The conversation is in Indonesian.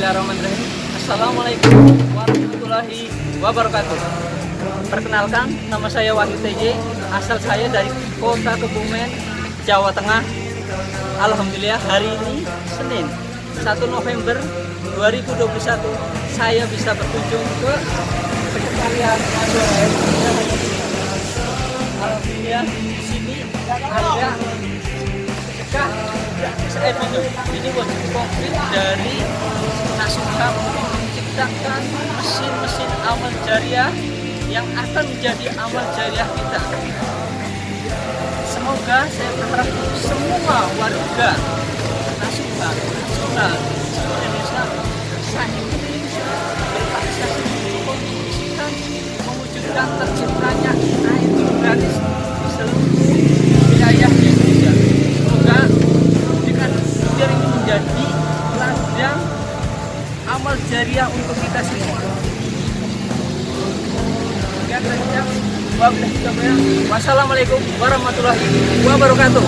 Bismillahirrahmanirrahim. Assalamualaikum warahmatullahi wabarakatuh. Perkenalkan, nama saya Wahyu TJ. Asal saya dari kota Kebumen, Jawa Tengah. Alhamdulillah hari ini Senin 1 November 2021 saya bisa berkunjung ke Sekretariat Nasional. Alhamdulillah di sini ada ini wujud konkret dari Nasukam menciptakan mesin-mesin amal jariah yang akan menjadi amal jariah kita. Semoga saya berharap semua warga Nasukam nasional Indonesia bisa berpartisipasi mengkontribusikan mewujudkan terciptanya air gratis di seluruh wilayah Indonesia. Semoga dengan biar ini menjadi ladang amal jariah untuk kita semua. Wassalamualaikum warahmatullahi wabarakatuh.